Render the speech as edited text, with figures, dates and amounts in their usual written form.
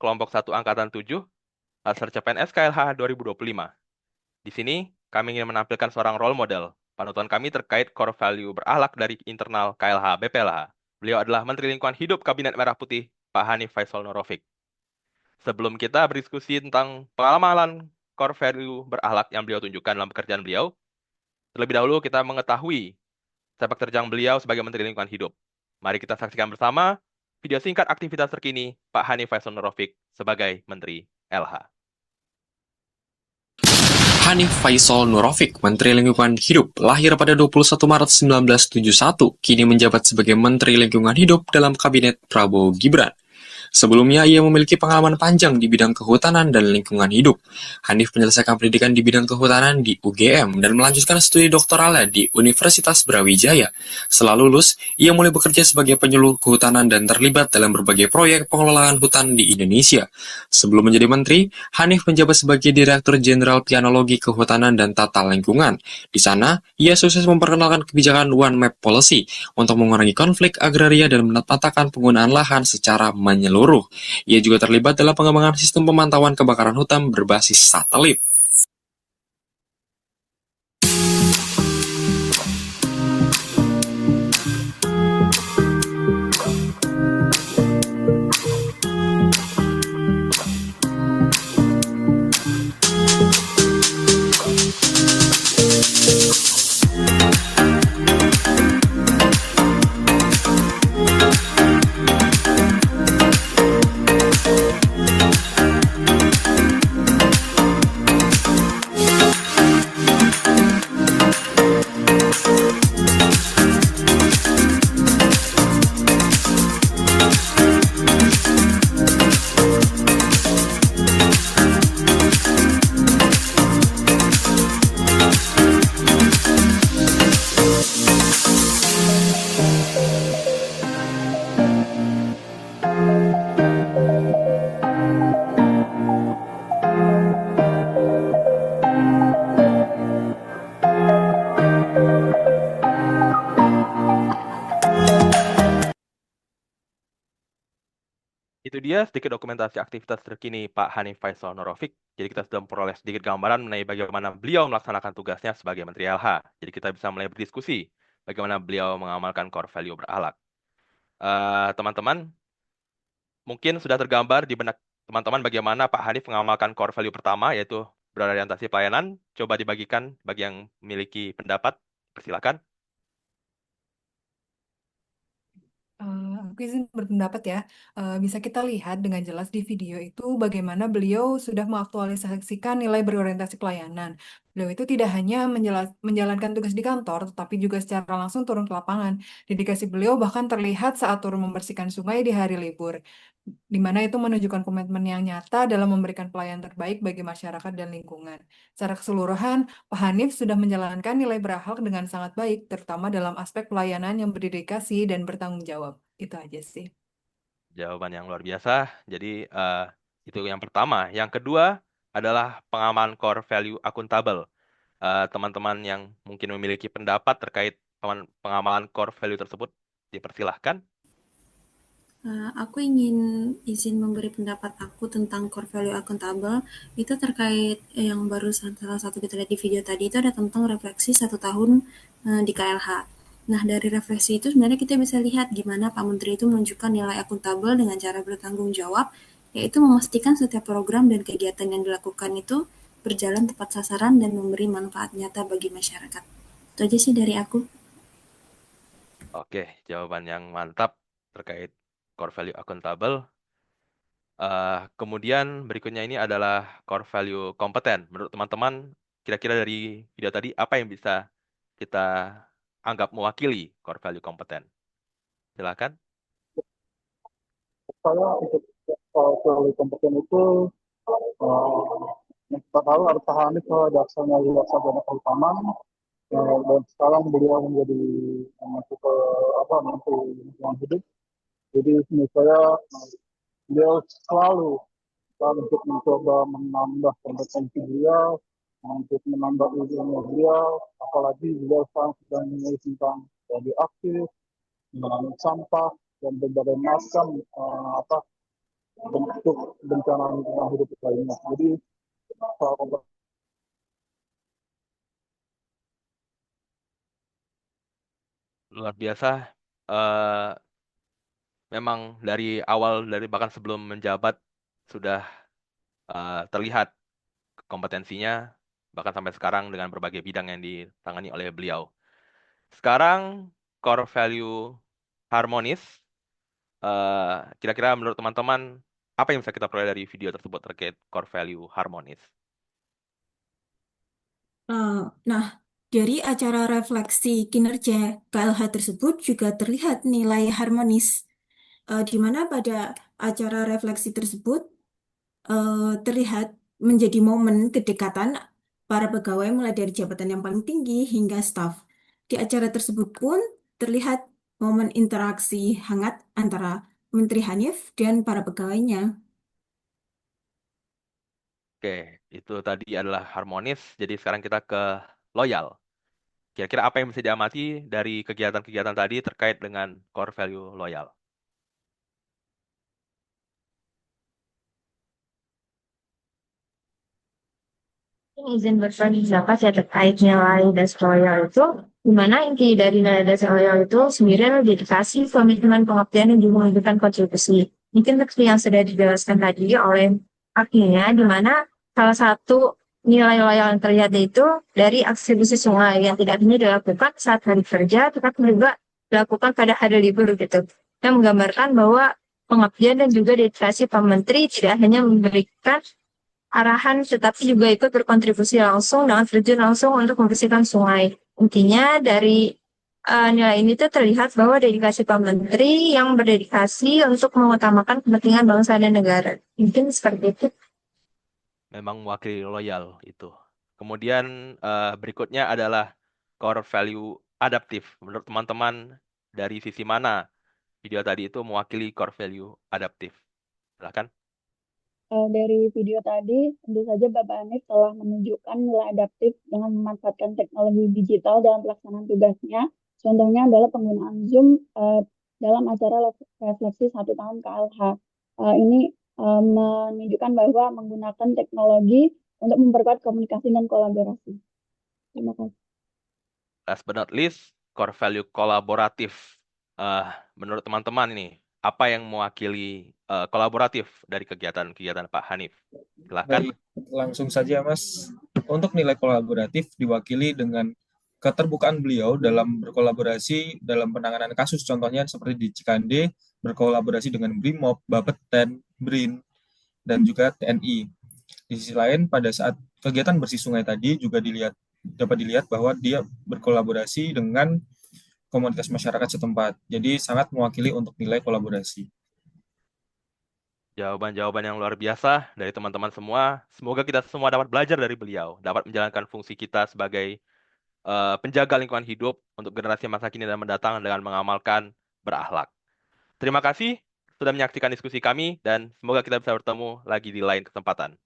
kelompok 1 Angkatan 7, hasil CPNS KLH 2025. Di sini, kami ingin menampilkan seorang role model, panutan kami terkait core value berakhlak dari internal KLH BPLH. Beliau adalah Menteri Lingkungan Hidup Kabinet Merah Putih, Pak Hanif Faisal Nurrofik. Sebelum kita berdiskusi tentang pengalaman core value berakhlak yang beliau tunjukkan dalam pekerjaan beliau, terlebih dahulu kita mengetahui sepak terjang beliau sebagai Menteri Lingkungan Hidup. Mari kita saksikan bersama video singkat aktivitas terkini Pak Hanif Faisal Nurrofik sebagai Menteri LH. Hanif Faisal Nurrofik, Menteri Lingkungan Hidup, lahir pada 21 Maret 1971, kini menjabat sebagai Menteri Lingkungan Hidup dalam Kabinet Prabowo Gibran. Sebelumnya, ia memiliki pengalaman panjang di bidang kehutanan dan lingkungan hidup. Hanif menyelesaikan pendidikan di bidang kehutanan di UGM dan melanjutkan studi doktoralnya di Universitas Brawijaya. Setelah lulus, ia mulai bekerja sebagai penyuluh kehutanan dan terlibat dalam berbagai proyek pengelolaan hutan di Indonesia. Sebelum menjadi menteri, Hanif menjabat sebagai Direktur Jenderal Pianologi Kehutanan dan Tata Lingkungan. Di sana, ia sukses memperkenalkan kebijakan One Map Policy untuk mengurangi konflik agraria dan menetapkan penggunaan lahan secara menyeluruh. Ia juga terlibat dalam pengembangan sistem pemantauan kebakaran hutan berbasis satelit. Itu dia sedikit dokumentasi aktivitas terkini Pak Hanif Faisal Nurrofik. Jadi kita sudah memperoleh sedikit gambaran mengenai bagaimana beliau melaksanakan tugasnya sebagai Menteri LH. Jadi kita bisa mulai berdiskusi bagaimana beliau mengamalkan core value berakhlak. Teman-teman, mungkin sudah tergambar di benak teman-teman bagaimana Pak Hanif mengamalkan core value pertama, yaitu berorientasi pelayanan. Coba dibagikan bagi yang memiliki pendapat. Persilakan. Aku izin berpendapat ya. Bisa kita lihat dengan jelas di video itu bagaimana beliau sudah mengaktualisasikan nilai berorientasi pelayanan. Beliau itu tidak hanya menjalankan tugas di kantor, tetapi juga secara langsung turun ke lapangan. Dedikasi beliau bahkan terlihat saat turun membersihkan sungai di hari libur, di mana itu menunjukkan komitmen yang nyata dalam memberikan pelayanan terbaik bagi masyarakat dan lingkungan. Secara keseluruhan, Pak Hanif sudah menjalankan nilai berakhlak dengan sangat baik, terutama dalam aspek pelayanan yang berdedikasi dan bertanggung jawab. Itu aja sih. Jawaban yang luar biasa. Jadi itu yang pertama. Yang kedua adalah pengaman core value akuntabel. Teman-teman yang mungkin memiliki pendapat terkait pengamalan core value tersebut, dipersilahkan. Aku ingin izin memberi pendapat aku tentang core value akuntabel. Itu terkait yang baru salah satu kita lihat di video tadi, itu ada tentang refleksi 1 tahun di KLH. Nah, dari refleksi itu sebenarnya kita bisa lihat gimana Pak Menteri itu menunjukkan nilai akuntabel dengan cara bertanggung jawab, yaitu memastikan setiap program dan kegiatan yang dilakukan itu berjalan tepat sasaran dan memberi manfaat nyata bagi masyarakat. Itu aja sih dari aku. Oke, jawaban yang mantap terkait core value akuntabel. Kemudian berikutnya ini adalah core value kompeten. Menurut teman-teman, kira-kira dari video tadi, apa yang bisa kita anggap mewakili core value kompeten? Silakan. Saya untuk teori kompeten itu yang pertama harus pahami bahwa dasarnya luas sarjana kehutanan dan sekarang beliau menjadi masuk ke menteri lingkungan hidup. Jadi menurut saya beliau selalu untuk mencoba menambah kompetensi beliau, untuk menambah ilmu beliau, apalagi beliau sekarang sedang menulis tentang radioaktif, mengenai sampah dan berbagai macam bentuk bencana lingkungan hidup lainnya. Jadi soal Luar biasa. eh Memang dari awal, dari bahkan sebelum menjabat, sudah terlihat kompetensinya, bahkan sampai sekarang dengan berbagai bidang yang ditangani oleh beliau. Sekarang, core value harmonis. Kira-kira menurut teman-teman, apa yang bisa kita peroleh dari video tersebut terkait core value harmonis? Nah, dari acara refleksi kinerja KLH tersebut juga terlihat nilai harmonis, di mana pada acara refleksi tersebut terlihat menjadi momen kedekatan para pegawai mulai dari jabatan yang paling tinggi hingga staf. Di acara tersebut pun terlihat momen interaksi hangat antara Menteri Hanif dan para pegawainya. Oke, itu tadi adalah harmonis, jadi sekarang kita ke loyal. Kira-kira apa yang bisa diamati dari kegiatan-kegiatan tadi terkait dengan core value loyal? Izin berpendapat ya terkait nilai dasar loyal itu, di mana inti dari nilai dasar loyal itu sendiri adalah dedikasi, komitmen, pengabdian, dan juga memberikan kontribusi. Mungkin seperti yang sudah dijelaskan tadi oleh akhirnya, di mana salah satu nilai loyal yang terlihat itu dari aksi bersih sungai yang tidak hanya dilakukan saat hari kerja, tetapi juga dilakukan pada hari libur gitu. Yang menggambarkan bahwa pengabdian dan juga dedikasi Pak Menteri tidak hanya memberikan arahan, tetapi juga ikut berkontribusi langsung dengan terjun langsung untuk membersihkan sungai. Intinya dari nilai ini tuh terlihat bahwa dedikasi Pak Menteri yang berdedikasi untuk mengutamakan kepentingan bangsa dan negara. Mungkin seperti itu. Memang mewakili loyal itu. Kemudian berikutnya adalah core value adaptif. Menurut teman-teman, dari sisi mana video tadi itu mewakili core value adaptif? Silakan. Dari video tadi, tentu saja Bapak Hanif telah menunjukkan nilai adaptif dengan memanfaatkan teknologi digital dalam pelaksanaan tugasnya. Contohnya adalah penggunaan Zoom dalam acara refleksi 1 tahun KLH. Ini menunjukkan bahwa menggunakan teknologi untuk memperkuat komunikasi dan kolaborasi. Terima kasih. Last but not least, core value kolaboratif. Menurut teman-teman ini, apa yang mewakili kolaboratif dari kegiatan-kegiatan Pak Hanif? Silakan. Baik, langsung saja Mas. Untuk nilai kolaboratif diwakili dengan keterbukaan beliau dalam berkolaborasi dalam penanganan kasus, contohnya seperti di Cikande, berkolaborasi dengan BRIMOB, Bapeten, BRIN, dan juga TNI. Di sisi lain, pada saat kegiatan bersih sungai tadi juga dapat dilihat bahwa dia berkolaborasi dengan komunitas masyarakat setempat. Jadi sangat mewakili untuk nilai kolaborasi. Jawaban-jawaban yang luar biasa dari teman-teman semua. Semoga kita semua dapat belajar dari beliau, dapat menjalankan fungsi kita sebagai penjaga lingkungan hidup untuk generasi masa kini dan mendatang dengan mengamalkan berakhlak. Terima kasih sudah menyaksikan diskusi kami dan semoga kita bisa bertemu lagi di lain kesempatan.